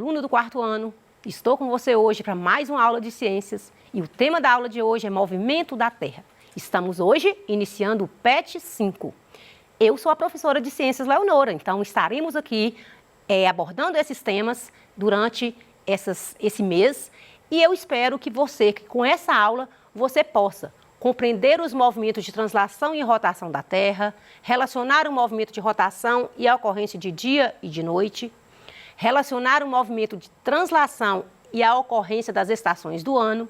aluna do 4º ano. Estou com você hoje para mais uma aula de ciências e o tema da aula de hoje é movimento da Terra. Estamos hoje iniciando o PET 5. Eu sou a professora de ciências Leonora, então estaremos aqui abordando esses temas durante esse mês e eu espero que você, que com essa aula, você possa compreender os movimentos de translação e rotação da Terra, relacionar o movimento de rotação e a ocorrência de dia e de noite, relacionar o movimento de translação e a ocorrência das estações do ano,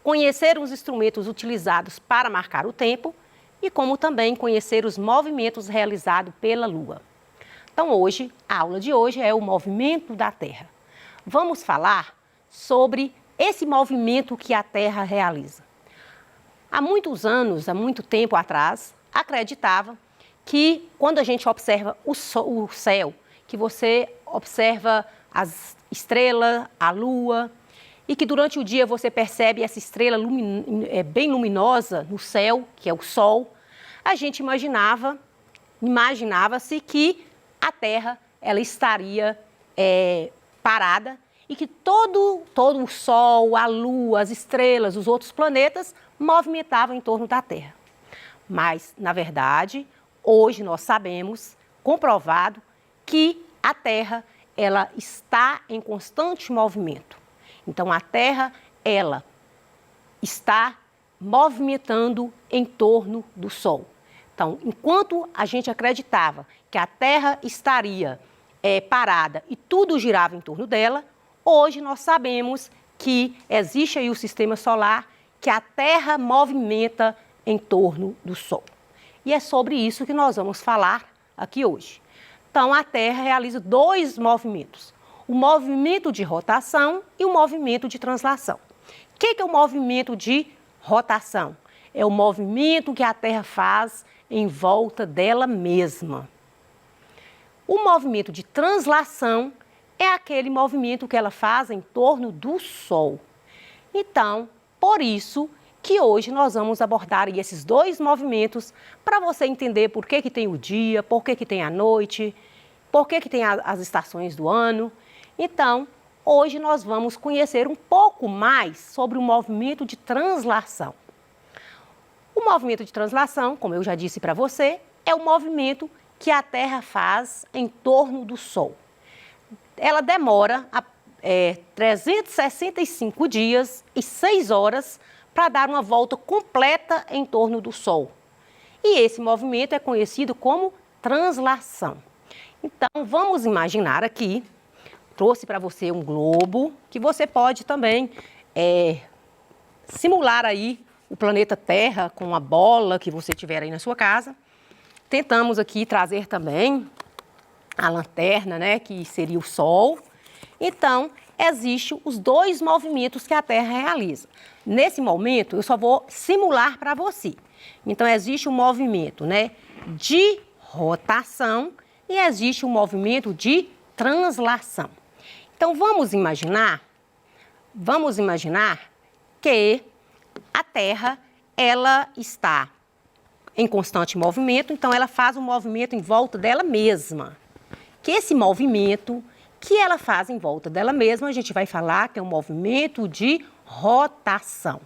conhecer os instrumentos utilizados para marcar o tempo e como também conhecer os movimentos realizados pela Lua. Então hoje, a aula de hoje é o movimento da Terra. Vamos falar sobre esse movimento que a Terra realiza. Há muitos anos, há muito tempo atrás, acreditava que quando a gente observa o céu, que você observa as estrelas, a Lua, e que durante o dia você percebe essa estrela bem luminosa no céu, que é o Sol, a gente imaginava-se que a Terra ela estaria parada e que todo o Sol, a Lua, as estrelas, os outros planetas movimentavam em torno da Terra. Mas, na verdade, hoje nós sabemos, comprovado, que a Terra ela está em constante movimento. Então, a Terra ela está movimentando em torno do Sol. Então, enquanto a gente acreditava que a Terra estaria parada e tudo girava em torno dela, hoje nós sabemos que existe aí o sistema solar, que a Terra movimenta em torno do Sol. E é sobre isso que nós vamos falar aqui hoje. Então, a Terra realiza dois movimentos, o movimento de rotação e o movimento de translação. O que é o movimento de rotação? É o movimento que a Terra faz em volta dela mesma. O movimento de translação é aquele movimento que ela faz em torno do Sol. Então, por isso que hoje nós vamos abordar esses dois movimentos para você entender por que tem o dia, por que tem a noite, por que tem as estações do ano. Então, hoje nós vamos conhecer um pouco mais sobre o movimento de translação. O movimento de translação, como eu já disse para você, é o movimento que a Terra faz em torno do Sol. Ela demora 365 dias e 6 horas para dar uma volta completa em torno do Sol. E esse movimento é conhecido como translação. Então, vamos imaginar aqui, trouxe para você um globo, que você pode também simular aí o planeta Terra com a bola que você tiver aí na sua casa. Tentamos aqui trazer também a lanterna, né, que seria o Sol. Então, existem os dois movimentos que a Terra realiza. Nesse momento, eu só vou simular para você. Então, existe o movimento, né, de rotação e existe o movimento de translação. Então, vamos imaginar que a Terra ela está em constante movimento, então ela faz um movimento em volta dela mesma. Que esse movimento que ela faz em volta dela mesma, a gente vai falar que é um movimento de rotação.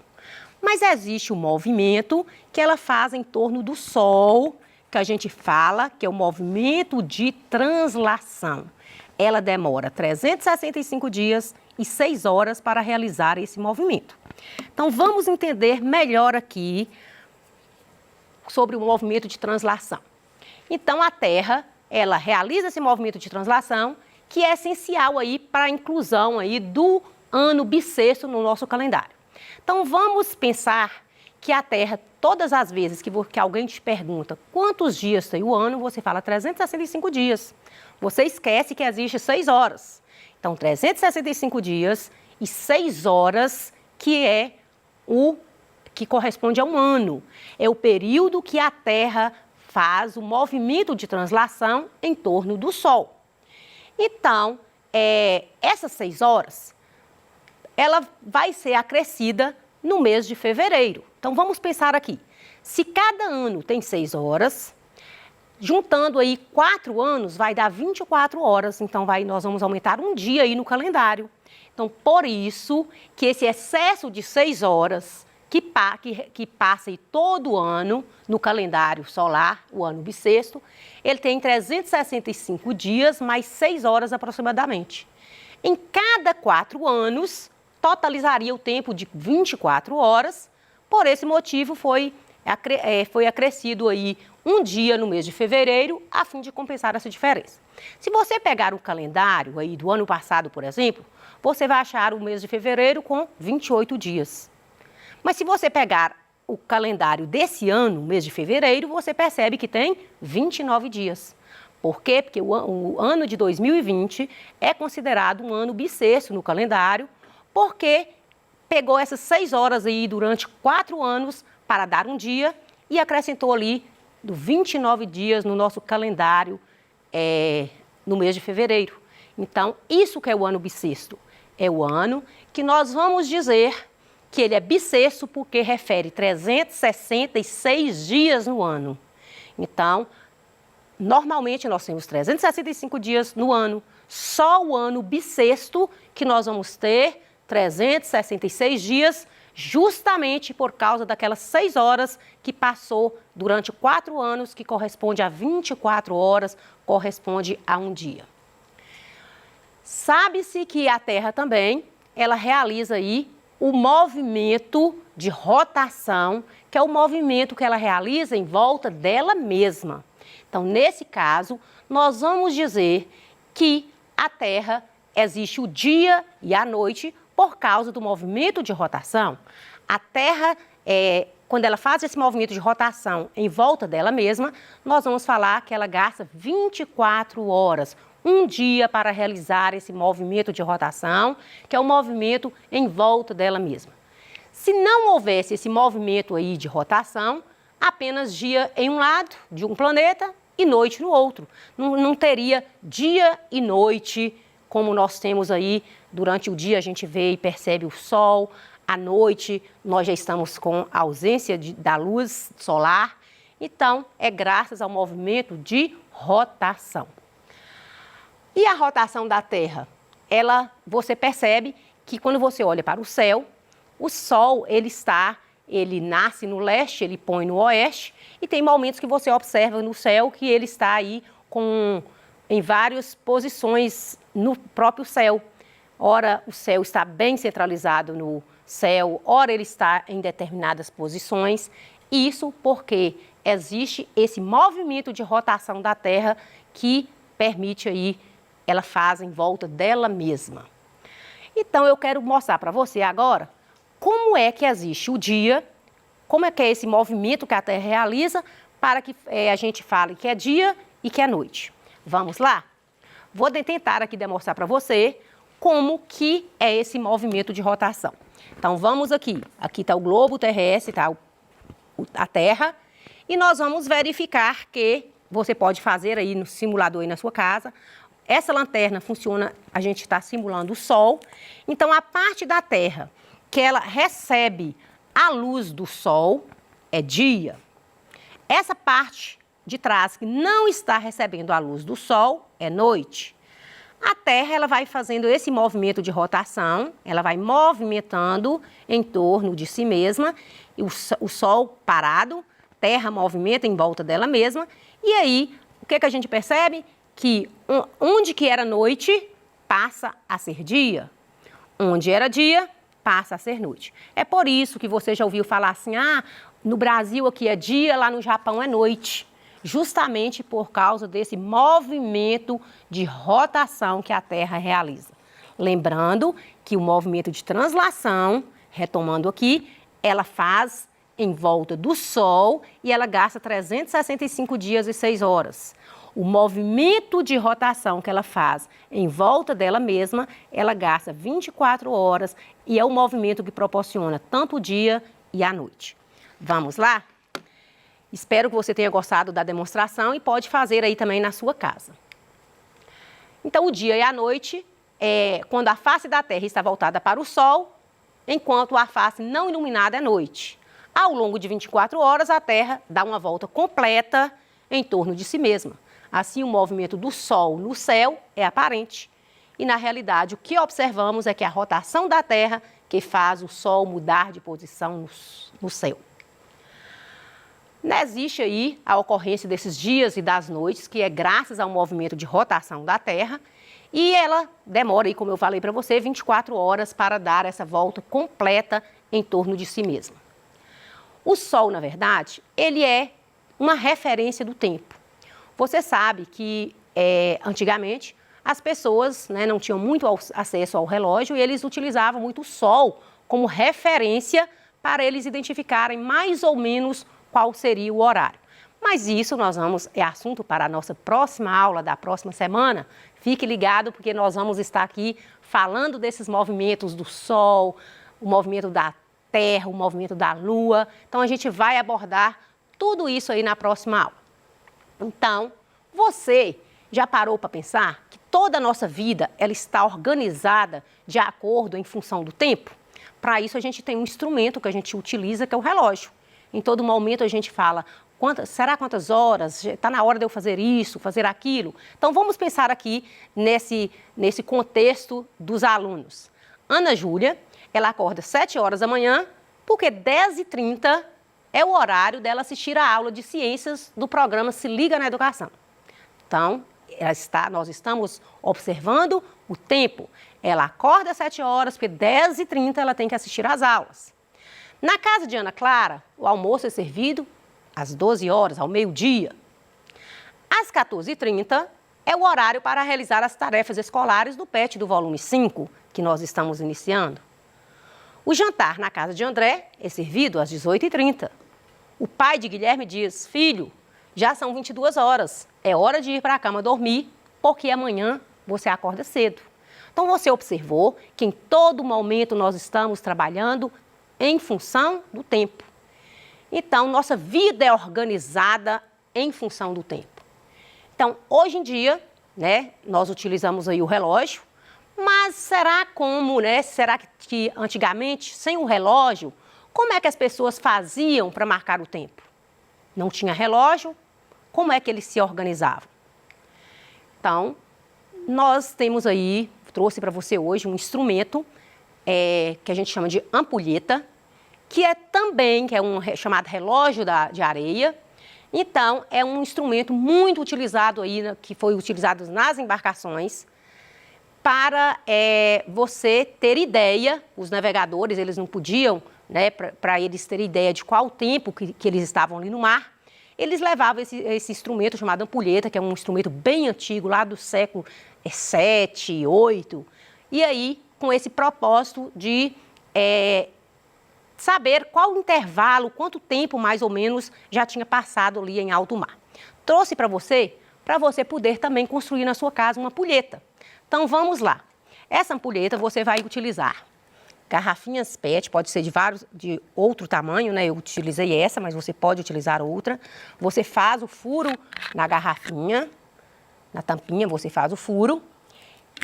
Mas existe um movimento que ela faz em torno do Sol, que a gente fala que é o movimento de translação. Ela demora 365 dias e 6 horas para realizar esse movimento. Então, vamos entender melhor aqui sobre o movimento de translação. Então, a Terra ela realiza esse movimento de translação, que é essencial aí para a inclusão aí do ano bissexto no nosso calendário. Então, vamos pensar que a Terra, todas as vezes que alguém te pergunta quantos dias tem o ano, você fala 365 dias. Você esquece que existe 6 horas. Então, 365 dias e 6 horas, que é o que corresponde a um ano. É o período que a Terra faz o movimento de translação em torno do Sol. Então, essas 6 horas, ela vai ser acrescida no mês de fevereiro. Então, vamos pensar aqui. Se cada ano tem 6 horas, Juntando aí 4 anos, vai dar 24 horas. Então, nós vamos aumentar um dia aí no calendário. Então, por isso que esse excesso de 6 horas que passa aí todo ano no calendário solar, o ano bissexto, ele tem 365 dias mais 6 horas aproximadamente. Em cada 4 anos, totalizaria o tempo de 24 horas. Por esse motivo, foi acrescido aí um dia no mês de fevereiro, a fim de compensar essa diferença. Se você pegar o calendário aí do ano passado, por exemplo, você vai achar o mês de fevereiro com 28 dias. Mas se você pegar o calendário desse ano, mês de fevereiro, você percebe que tem 29 dias. Por quê? Porque o ano de 2020 é considerado um ano bissexto no calendário, porque pegou essas 6 horas aí durante 4 anos para dar um dia e acrescentou ali 29 dias no nosso calendário no mês de fevereiro. Então, isso que é o ano bissexto. É o ano que nós vamos dizer que ele é bissexto porque refere 366 dias no ano. Então, normalmente nós temos 365 dias no ano. Só o ano bissexto que nós vamos ter 366 dias, justamente por causa daquelas 6 horas que passou durante 4 anos, que corresponde a 24 horas, corresponde a um dia. Sabe-se que a Terra também, ela realiza aí o movimento de rotação, que é o movimento que ela realiza em volta dela mesma. Então, nesse caso, nós vamos dizer que a Terra existe o dia e a noite por causa do movimento de rotação. A Terra, quando ela faz esse movimento de rotação em volta dela mesma, nós vamos falar que ela gasta 24 horas, um dia para realizar esse movimento de rotação, que é o movimento em volta dela mesma. Se não houvesse esse movimento aí de rotação, apenas dia em um lado de um planeta e noite no outro. Não teria dia e noite, como nós temos aí. Durante o dia a gente vê e percebe o sol, à noite nós já estamos com a ausência da luz solar. Então, é graças ao movimento de rotação. E a rotação da Terra? Você percebe que quando você olha para o céu, o Sol, ele nasce no leste, ele põe no oeste, e tem momentos que você observa no céu que ele está aí em várias posições no próprio céu. Ora, o céu está bem centralizado no céu, ora ele está em determinadas posições. Isso porque existe esse movimento de rotação da Terra que permite aí, ela faz em volta dela mesma. Então, eu quero mostrar para você agora como é que existe o dia, como é que é esse movimento que a Terra realiza para que a gente fale que é dia e que é noite. Vamos lá? Vou tentar aqui demonstrar para você como que é esse movimento de rotação. Então, vamos aqui. Aqui está o globo terrestre, está a Terra, e nós vamos verificar que você pode fazer aí no simulador aí na sua casa. Essa lanterna funciona, a gente está simulando o Sol. Então, a parte da Terra que ela recebe a luz do Sol é dia. Essa parte de trás que não está recebendo a luz do Sol é noite. A Terra, ela vai fazendo esse movimento de rotação, ela vai movimentando em torno de si mesma, e o Sol parado, Terra movimenta em volta dela mesma, e aí, o que a gente percebe? Que onde que era noite, passa a ser dia. Onde era dia, passa a ser noite. É por isso que você já ouviu falar assim, no Brasil aqui é dia, lá no Japão é noite. Justamente por causa desse movimento de rotação que a Terra realiza. Lembrando que o movimento de translação, retomando aqui, ela faz em volta do Sol e ela gasta 365 dias e 6 horas. O movimento de rotação que ela faz em volta dela mesma, ela gasta 24 horas e é o movimento que proporciona tanto o dia e a noite. Vamos lá? Espero que você tenha gostado da demonstração e pode fazer aí também na sua casa. Então, o dia e a noite é quando a face da Terra está voltada para o Sol, enquanto a face não iluminada é noite. Ao longo de 24 horas, a Terra dá uma volta completa em torno de si mesma. Assim, o movimento do Sol no céu é aparente. E, na realidade, o que observamos é que a rotação da Terra que faz o Sol mudar de posição no céu. Não existe aí a ocorrência desses dias e das noites, que é graças ao movimento de rotação da Terra, e ela demora aí, como eu falei para você, 24 horas para dar essa volta completa em torno de si mesma. O Sol, na verdade, ele é uma referência do tempo. Você sabe que antigamente as pessoas, né, não tinham muito acesso ao relógio e eles utilizavam muito o Sol como referência para eles identificarem mais ou menos qual seria o horário. Mas isso é assunto para a nossa próxima aula da próxima semana. Fique ligado porque nós vamos estar aqui falando desses movimentos do Sol, o movimento da Terra, o movimento da Lua. Então a gente vai abordar tudo isso aí na próxima aula. Então, você já parou para pensar que toda a nossa vida ela está organizada de acordo em função do tempo? Para isso a gente tem um instrumento que a gente utiliza, que é o relógio. Em todo momento a gente fala, será quantas horas? Está na hora de eu fazer isso, fazer aquilo? Então vamos pensar aqui nesse contexto dos alunos. Ana Júlia, ela acorda 7 horas da manhã, porque 10h30 é o horário dela assistir a aula de ciências do programa Se Liga na Educação. Então, nós estamos observando o tempo. Ela acorda às 7 horas, porque 10h30 ela tem que assistir às aulas. Na casa de Ana Clara, o almoço é servido às 12 horas, ao meio-dia. Às 14h30 é o horário para realizar as tarefas escolares do PET do volume 5, que nós estamos iniciando. O jantar na casa de André é servido às 18h30. O pai de Guilherme diz, filho, já são 22 horas, é hora de ir para a cama dormir, porque amanhã você acorda cedo. Então você observou que em todo momento nós estamos trabalhando em função do tempo. Então, nossa vida é organizada em função do tempo. Então, hoje em dia, né, nós utilizamos aí o relógio, mas será que antigamente, sem o relógio, como é que as pessoas faziam para marcar o tempo? Não tinha relógio, como é que eles se organizavam? Então, nós temos aí, trouxe para você hoje um instrumento que a gente chama de ampulheta, que é chamado relógio de areia. Então, é um instrumento muito utilizado aí, que foi utilizado nas embarcações, para você ter ideia, os navegadores, eles não podiam, né, para eles terem ideia de qual o tempo que eles estavam ali no mar, eles levavam esse instrumento chamado ampulheta, que é um instrumento bem antigo, lá do século VII, VIII, e aí, com esse propósito de saber qual o intervalo, quanto tempo mais ou menos já tinha passado ali em alto mar. Trouxe para você poder também construir na sua casa uma ampulheta. Então vamos lá. Essa ampulheta você vai utilizar garrafinhas PET, pode ser de outro tamanho, né? Eu utilizei essa, mas você pode utilizar outra. Você faz o furo na garrafinha, na tampinha você faz o furo.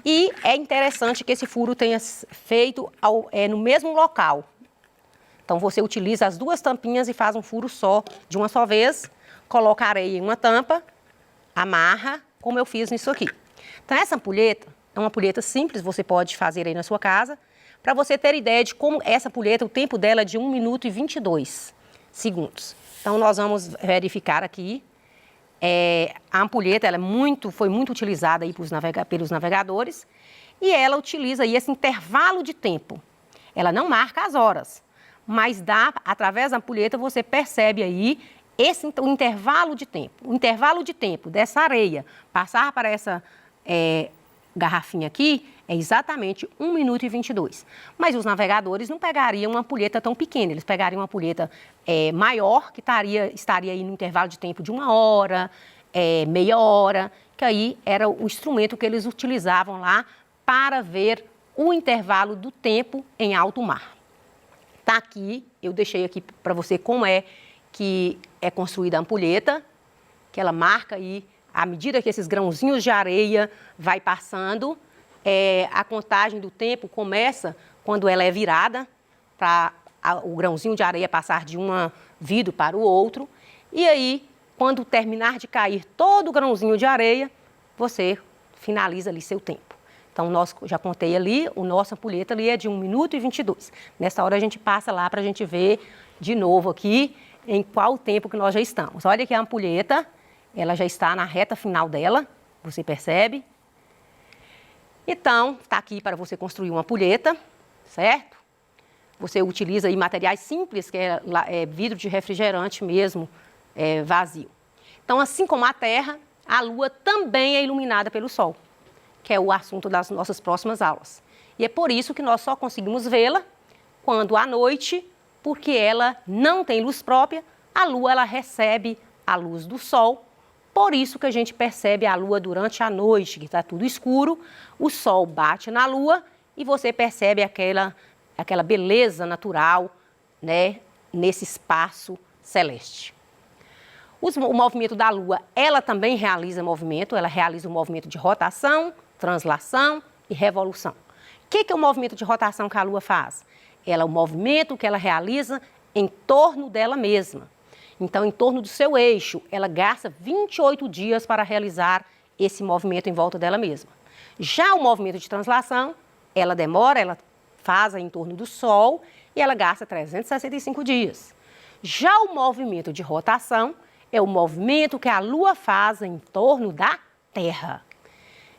E é interessante que esse furo tenha feito no mesmo local. Então, você utiliza as duas tampinhas e faz um furo só, de uma só vez, coloca areia em uma tampa, amarra, como eu fiz nisso aqui. Então, essa ampulheta é uma ampulheta simples, você pode fazer aí na sua casa, para você ter ideia de como essa ampulheta, o tempo dela é de 1 minuto e 22 segundos. Então, nós vamos verificar aqui. A ampulheta foi muito utilizada aí pelos navegadores e ela utiliza aí esse intervalo de tempo. Ela não marca as horas, mas através da ampulheta você percebe aí o intervalo de tempo. O intervalo de tempo dessa areia passar para essa garrafinha aqui é exatamente 1 minuto e 22. Mas os navegadores não pegariam uma ampulheta tão pequena, eles pegariam uma ampulheta maior, que estaria aí no intervalo de tempo de 1 hora, meia hora, que aí era o instrumento que eles utilizavam lá para ver o intervalo do tempo em alto mar. Tá aqui, eu deixei aqui para você como que é construída a ampulheta, que ela marca aí, à medida que esses grãozinhos de areia vai passando, a contagem do tempo começa quando ela é virada, para o grãozinho de areia passar de um vidro para o outro. E aí, quando terminar de cair todo o grãozinho de areia, você finaliza ali seu tempo. Então, nós já contei ali, o nossa ampulheta ali é de 1 minuto e 22. Nessa hora a gente passa lá para a gente ver de novo aqui em qual tempo que nós já estamos. Olha que a ampulheta, ela já está na reta final dela, você percebe? Então, está aqui para você construir uma ampulheta, certo? Você utiliza aí materiais simples, que é vidro de refrigerante mesmo, vazio. Então, assim como a Terra, a Lua também é iluminada pelo Sol, que é o assunto das nossas próximas aulas. E é por isso que nós só conseguimos vê-la quando à noite, porque ela não tem luz própria, a Lua ela recebe a luz do Sol. Por isso que a gente percebe a Lua durante a noite, que está tudo escuro, o Sol bate na Lua e você percebe aquela beleza natural, né, nesse espaço celeste. O movimento da Lua, ela também realiza movimento, ela realiza um movimento de rotação, translação e revolução. O que é o movimento de rotação que a Lua faz? Ela é o movimento que ela realiza em torno dela mesma. Então, em torno do seu eixo, ela gasta 28 dias para realizar esse movimento em volta dela mesma. Já o movimento de translação, ela demora, ela faz em torno do Sol e ela gasta 365 dias. Já o movimento de rotação é o movimento que a Lua faz em torno da Terra.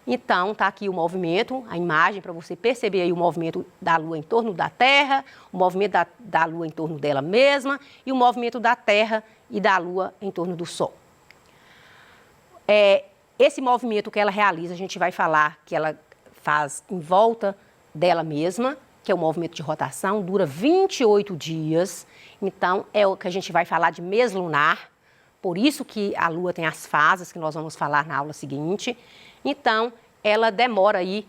Então, está aqui o movimento, a imagem para você perceber aí o movimento da Lua em torno da Terra, o movimento da Lua em torno dela mesma e o movimento da Terra e da Lua em torno do Sol. Esse movimento que ela realiza, a gente vai falar que ela faz em volta dela mesma, que é o movimento de rotação, dura 28 dias. Então, é o que a gente vai falar de mês lunar, por isso que a Lua tem as fases que nós vamos falar na aula seguinte. Então, ela demora aí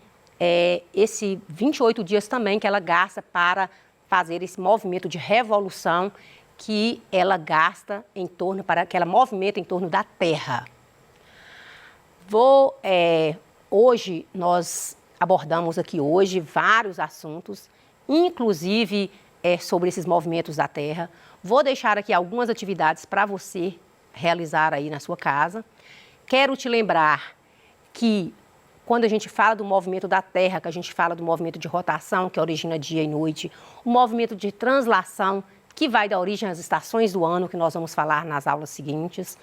esse 28 dias também que ela gasta para fazer esse movimento de revolução que ela gasta para que ela movimenta em torno da Terra. Hoje, nós abordamos aqui hoje vários assuntos, inclusive sobre esses movimentos da Terra. Vou deixar aqui algumas atividades para você realizar aí na sua casa. Quero te lembrar que quando a gente fala do movimento da Terra, que a gente fala do movimento de rotação, que origina dia e noite, o movimento de translação, que vai dar origem às estações do ano, que nós vamos falar nas aulas seguintes.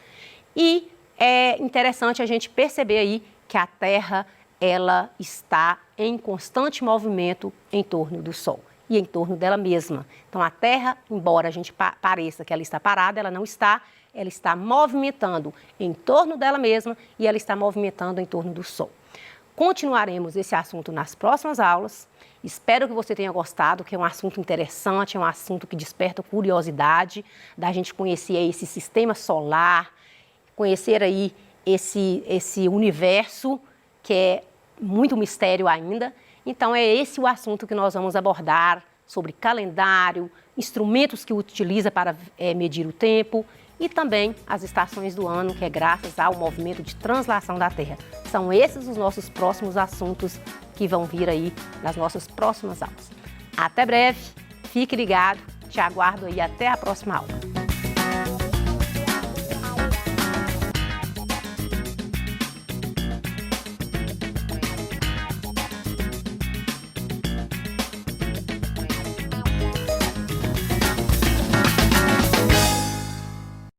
E é interessante a gente perceber aí que a Terra, ela está em constante movimento em torno do Sol e em torno dela mesma. Então, a Terra, embora a gente pareça que ela está parada, ela não está. Ela está movimentando em torno dela mesma e ela está movimentando em torno do Sol. Continuaremos esse assunto nas próximas aulas. Espero que você tenha gostado, que é um assunto interessante, é um assunto que desperta curiosidade da gente conhecer esse sistema solar, conhecer aí esse universo que é muito mistério ainda. Então, é esse o assunto que nós vamos abordar sobre calendário, instrumentos que utiliza para medir o tempo, e também as estações do ano, que é graças ao movimento de translação da Terra. São esses os nossos próximos assuntos que vão vir aí nas nossas próximas aulas. Até breve, fique ligado, te aguardo aí até a próxima aula.